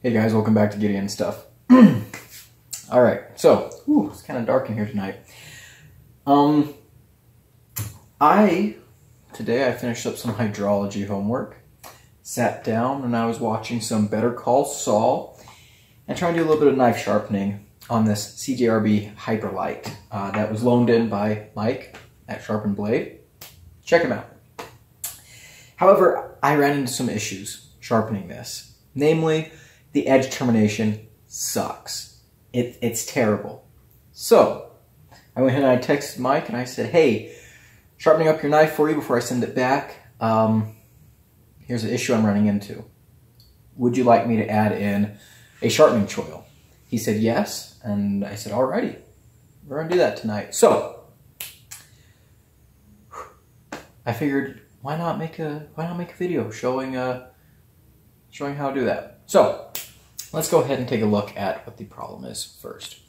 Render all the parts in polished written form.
Hey guys, welcome back to Gideon Stuff. Alright, so, it's kind of dark in here tonight. Today I finished up some hydrology homework, sat down and I was watching some Better Call Saul, and trying to do a little bit of knife sharpening on this CJRB Hyperlight that was loaned in by Mike at Sharpen Blade. Check him out. However, I ran into some issues sharpening this. Namely, the edge termination sucks. It's terrible. So, I went ahead and I texted Mike and I said, hey, sharpening up your knife for you before I send it back. Here's an issue I'm running into. Would you like me to add in a sharpening choil? He said yes, and I said, alrighty, we're gonna do that tonight. So, I figured, why not make a video showing how to do that? So, let's go ahead and take a look at what the problem is first.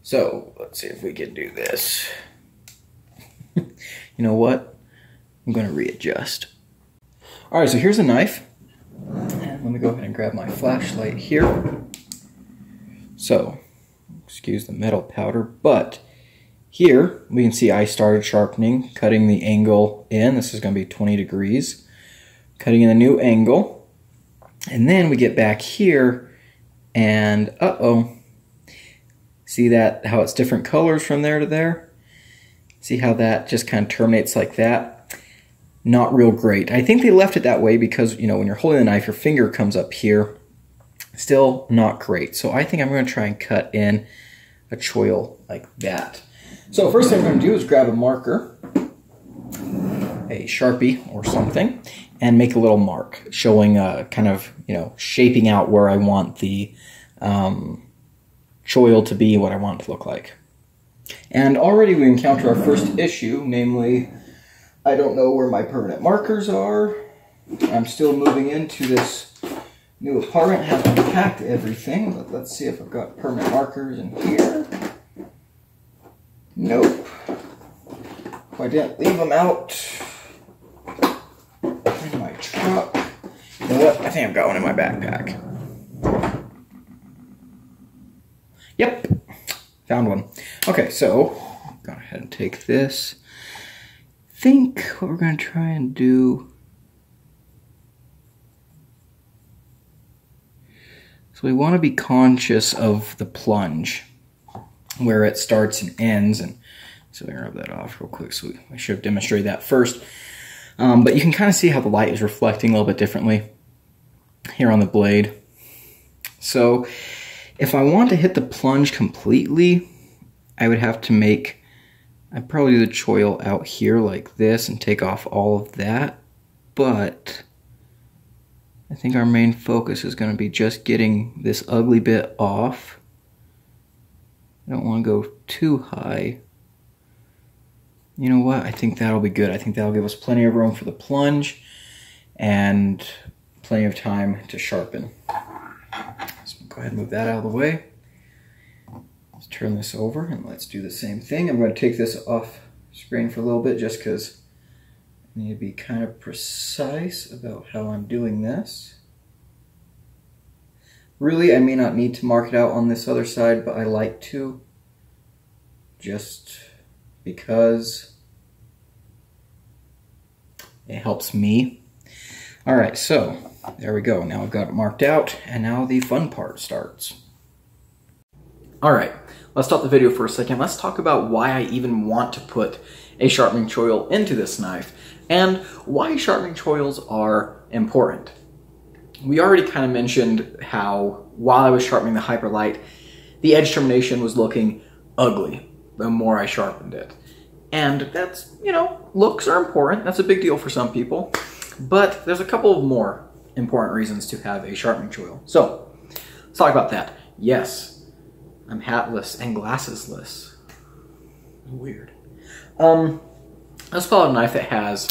So, let's see if we can do this. You know what? I'm going to readjust. Alright, so here's a knife. And let me go ahead and grab my flashlight here. So, excuse the metal powder, but here we can see I started sharpening, cutting the angle in. This is going to be 20 degrees. Cutting in a new angle. And then we get back here and see that how it's different colors from there to there? See how that just kind of terminates like that? Not real great. I think they left it that way because, you know, when you're holding the knife, your finger comes up here. Still not great. So I think I'm going to try and cut in a choil like that. So first thing I'm going to do is grab a marker, a Sharpie or something, and make a little mark showing kind of, you know, shaping out where I want the choil to be, what I want it to look like. And already we encounter our first issue, namely, I don't know where my permanent markers are. I'm still moving into this new apartment, haven't unpacked everything, but let's see if I've got permanent markers in here. Nope. If I didn't leave them out in my truck. You know what? I think I've got one in my backpack. Yep. Found one. Okay, so go ahead and take this. I think what we're going to try and do. So we want to be conscious of the plunge, where it starts and ends, and so let me rub that off real quick. So I should have demonstrated that first. But you can kind of see how the light is reflecting a little bit differently here on the blade. So if I want to hit the plunge completely, I would have to I'd probably do the choil out here like this and take off all of that. But I think our main focus is going to be just getting this ugly bit off. I don't want to go too high. You know what? I think that'll be good. I think that'll give us plenty of room for the plunge and plenty of time to sharpen. So go ahead and move that out of the way. Let's turn this over and let's do the same thing. I'm going to take this off screen for a little bit just because I need to be kind of precise about how I'm doing this. Really, I may not need to mark it out on this other side, but I like to, just because it helps me. Alright, so there we go. Now I've got it marked out, and now the fun part starts. Alright, let's stop the video for a second. Let's talk about why I even want to put a sharpening choil into this knife, and why sharpening choils are important. We already kind of mentioned how, while I was sharpening the Hyperlight, the edge termination was looking ugly the more I sharpened it. And that's, you know, looks are important. That's a big deal for some people. But there's a couple of more important reasons to have a sharpening choil. So, let's talk about that. Yes, I'm hatless and glassesless. Weird. Let's call it a knife that has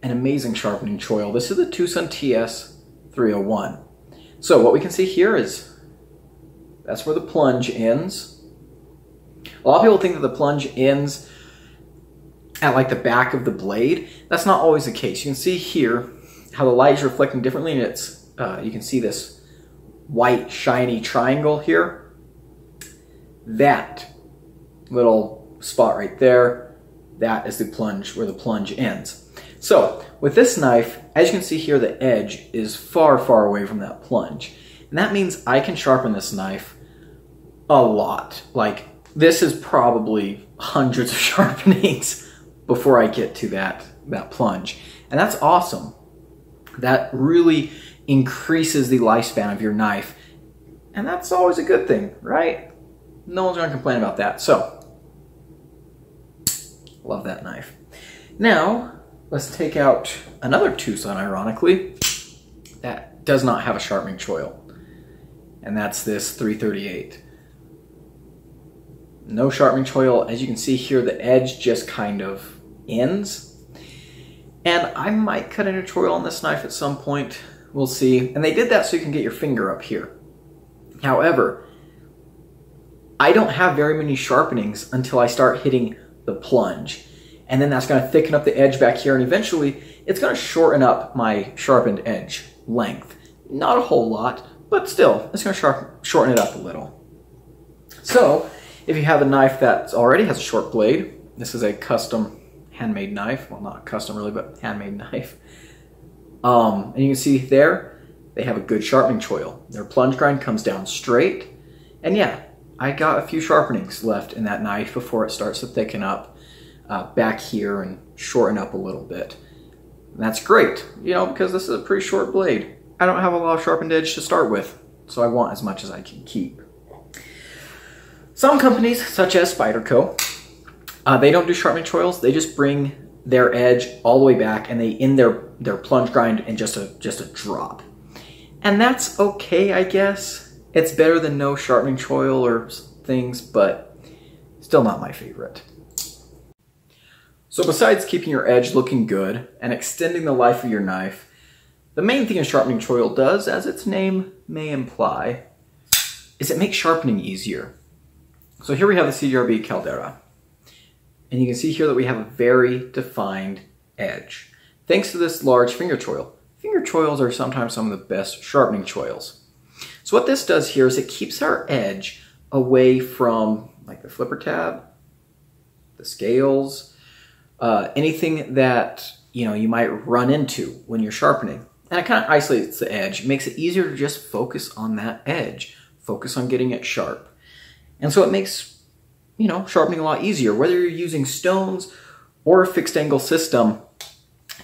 an amazing sharpening choil. This is the Tucson TS301. So what we can see here is that's where the plunge ends. A lot of people think that the plunge ends at like the back of the blade. That's not always the case. You can see here how the light is reflecting differently, and it's you can see this white shiny triangle here, that little spot right there, that is the plunge, where the plunge ends. So with this knife, as you can see here, the edge is far, far away from that plunge. And that means I can sharpen this knife a lot. Like, this is probably hundreds of sharpenings before I get to that plunge. And that's awesome. That really increases the lifespan of your knife. And that's always a good thing, right? No one's gonna complain about that. So, love that knife. Now, let's take out another Tucson, ironically, that does not have a sharpening choil. And that's this 338. No sharpening choil. As you can see here, the edge just kind of ends. And I might cut in a choil on this knife at some point. We'll see. And they did that so you can get your finger up here. However, I don't have very many sharpenings until I start hitting the plunge. And then that's going to thicken up the edge back here, and eventually it's going to shorten up my sharpened edge length. Not a whole lot, but still, it's going to shorten it up a little. So, if you have a knife that already has a short blade, this is a custom handmade knife. Well, not custom really, but handmade knife. And you can see there, they have a good sharpening choil. Their plunge grind comes down straight. And yeah, I got a few sharpenings left in that knife before it starts to thicken up back here and shorten up a little bit. And that's great, you know, because this is a pretty short blade. I don't have a lot of sharpened edge to start with, so I want as much as I can keep. Some companies, such as Spyderco, they don't do sharpening choils. They just bring their edge all the way back, and they end their plunge grind in just a drop. And that's okay, I guess. It's better than no sharpening choil or things, but still not my favorite. So besides keeping your edge looking good and extending the life of your knife, the main thing a sharpening choil does, as its name may imply, is it makes sharpening easier. So here we have the CDRB Caldera. And you can see here that we have a very defined edge. Thanks to this large finger choil. Finger choils are sometimes some of the best sharpening choils. So what this does here is it keeps our edge away from like the flipper tab, the scales, anything that you might run into when you're sharpening. And it kind of isolates the edge. It makes it easier to just focus on that edge, focus on getting it sharp. And so it makes, sharpening a lot easier. Whether you're using stones or a fixed angle system,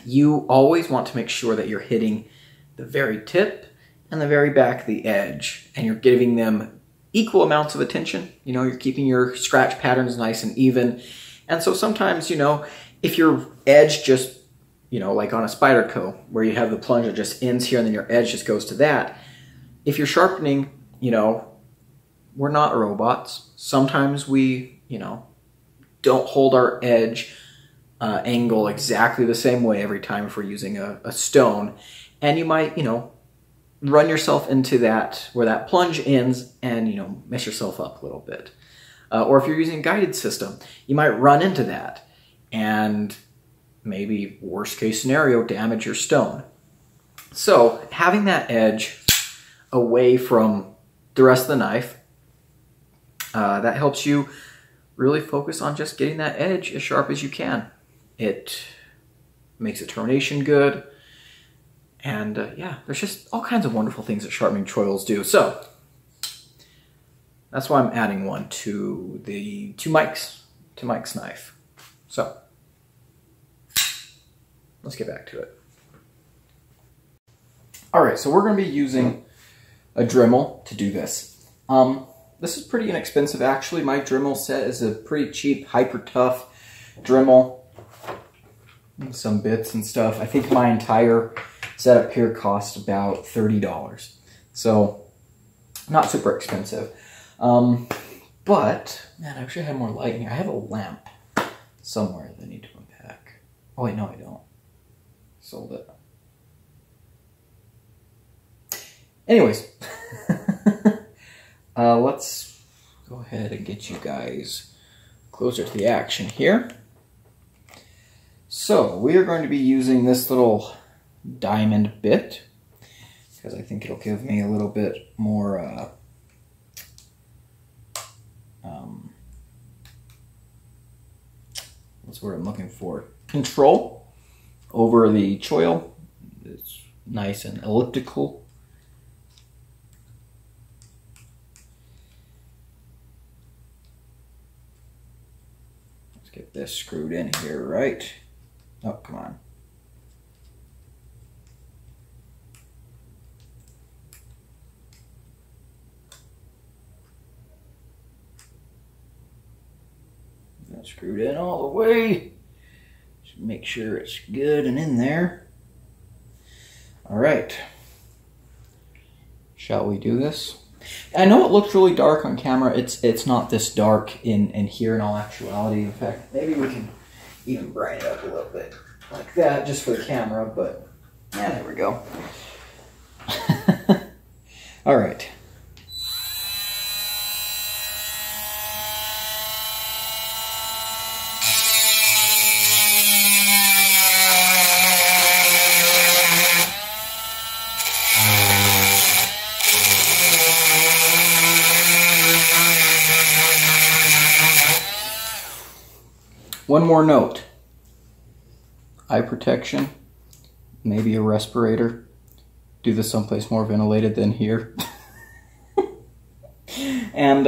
you always want to make sure that you're hitting the very tip and the very back of the edge, and you're giving them equal amounts of attention. You're keeping your scratch patterns nice and even. And so sometimes, if your edge just, like on a Spyderco, where you have the plunge that just ends here and then your edge just goes to that, if you're sharpening, we're not robots. Sometimes we, don't hold our edge angle exactly the same way every time if we're using a stone. And you might, run yourself into that, where that plunge ends, and, mess yourself up a little bit. Or if you're using a guided system, you might run into that and maybe, worst case scenario, damage your stone. So having that edge away from the rest of the knife, that helps you really focus on just getting that edge as sharp as you can. It makes the termination good. And yeah, there's just all kinds of wonderful things that sharpening choils do. So that's why I'm adding one to Mike's knife. So let's get back to it. All right, so we're going to be using a Dremel to do this. This is pretty inexpensive, actually. My Dremel set is a pretty cheap, hyper tough Dremel. Some bits and stuff. I think my entire setup here cost about $30. So not super expensive. But man, I wish I had more light in here. I have a lamp somewhere that I need to unpack. Oh wait, no I don't. Sold it. Anyways, let's go ahead and get you guys closer to the action here. So we are going to be using this little diamond bit. because I think it'll give me a little bit more what's the word I'm looking for? Control over the choil. It's nice and elliptical. Let's get this screwed in here, right? Oh, come on. Screwed in all the way. Just make sure it's good and in there. All right. Shall we do this? I know it looks really dark on camera. It's not this dark in here in all actuality. In fact, maybe we can even brighten it up a little bit like that just for the camera, but yeah, there we go. All right. One more note, eye protection, maybe a respirator. Do this someplace more ventilated than here. And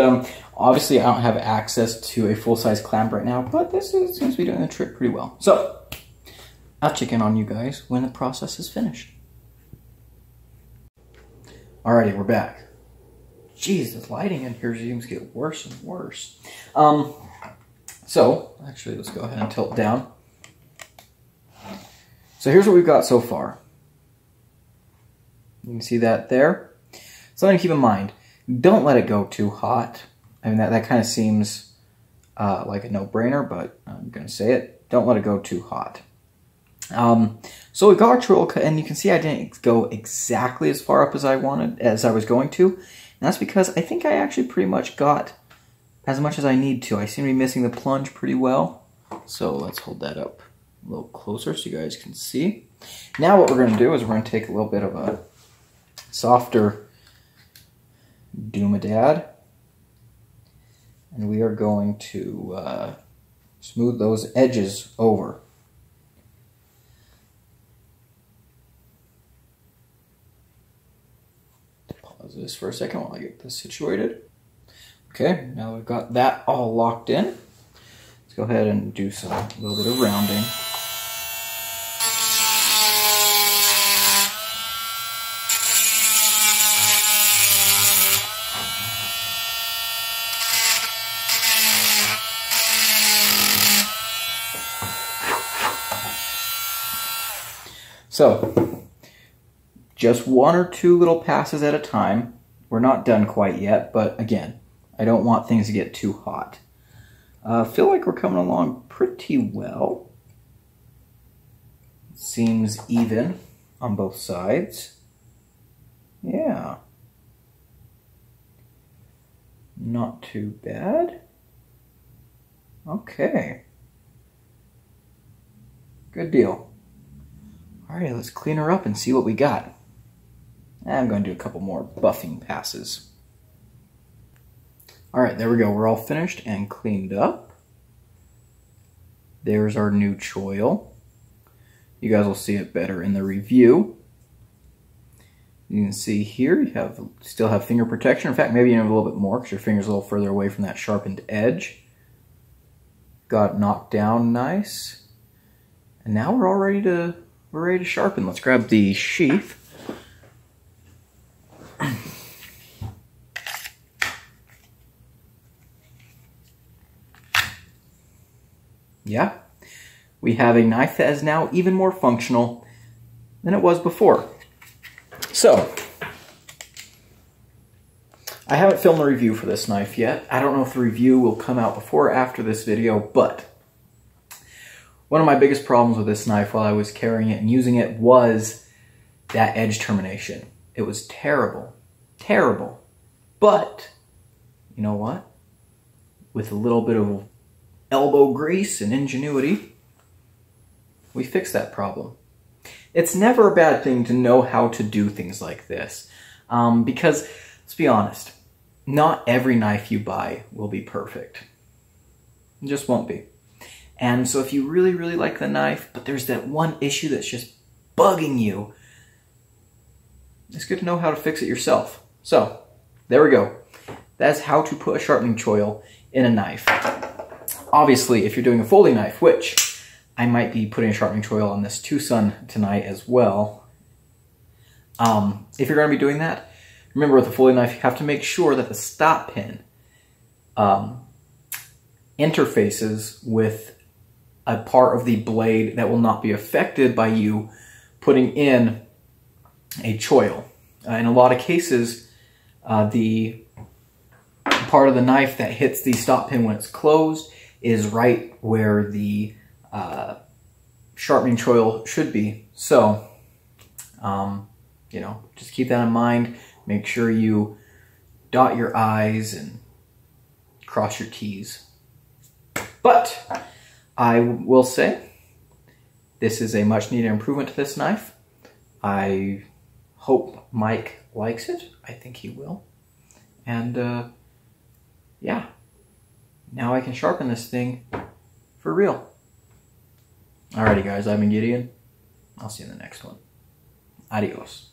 obviously I don't have access to a full-size clamp right now, but this seems to be doing the trick pretty well. So, I'll check in on you guys when the process is finished. Alrighty, we're back. Jeez, the lighting in here seems to get worse and worse. So, actually, let's go ahead and tilt down. So here's what we've got so far. You can see that there. Something to keep in mind, don't let it go too hot. I mean, that kind of seems like a no-brainer, but I'm going to say it. Don't let it go too hot. So we got our choil cut, and you can see I didn't go exactly as far up as I was going to. And that's because I think I actually pretty much got as much as I need to. I seem to be missing the plunge pretty well. So let's hold that up a little closer so you guys can see. Now what we're going to do is we're going to take a little bit of a softer Doomadad, and we are going to smooth those edges over. Pause this for a second while I get this situated. Okay, now we've got that all locked in. Let's go ahead and do a little bit of rounding. So, just one or two little passes at a time. We're not done quite yet, but again, I don't want things to get too hot. I feel like we're coming along pretty well. Seems even on both sides. Yeah. Not too bad. Okay. Good deal. Alright, let's clean her up and see what we got. I'm going to do a couple more buffing passes. Alright, there we go. We're all finished and cleaned up. There's our new choil. You guys will see it better in the review. You can see here you still have finger protection. In fact, maybe you have a little bit more because your finger's a little further away from that sharpened edge. Got it knocked down nice. And now we're ready to sharpen. Let's grab the sheath. Yeah, we have a knife that is now even more functional than it was before. So, I haven't filmed a review for this knife yet. I don't know if the review will come out before or after this video, but one of my biggest problems with this knife while I was carrying it and using it was that edge termination. It was terrible, terrible. But, you know what? With a little bit of elbow grease and ingenuity, we fixed that problem. it's never a bad thing to know how to do things like this. Because, let's be honest, not every knife you buy will be perfect. It just won't be. And so if you really, really like the knife, but there's that one issue that's just bugging you, it's good to know how to fix it yourself. So, there we go. That's how to put a sharpening choil in a knife. Obviously, if you're doing a folding knife, which I might be putting a sharpening choil on this Tucson tonight as well. If you're going to be doing that, remember with a folding knife, you have to make sure that the stop pin interfaces with a part of the blade that will not be affected by you putting in a choil. In a lot of cases, the part of the knife that hits the stop pin when it's closed is right where the sharpening choil should be. So, you know, just keep that in mind. Make sure you dot your I's and cross your T's. But I will say this is a much needed improvement to this knife. I hope Mike likes it. I think he will. And yeah, now I can sharpen this thing for real. Alrighty guys, I've been Gideon. I'll see you in the next one. Adios.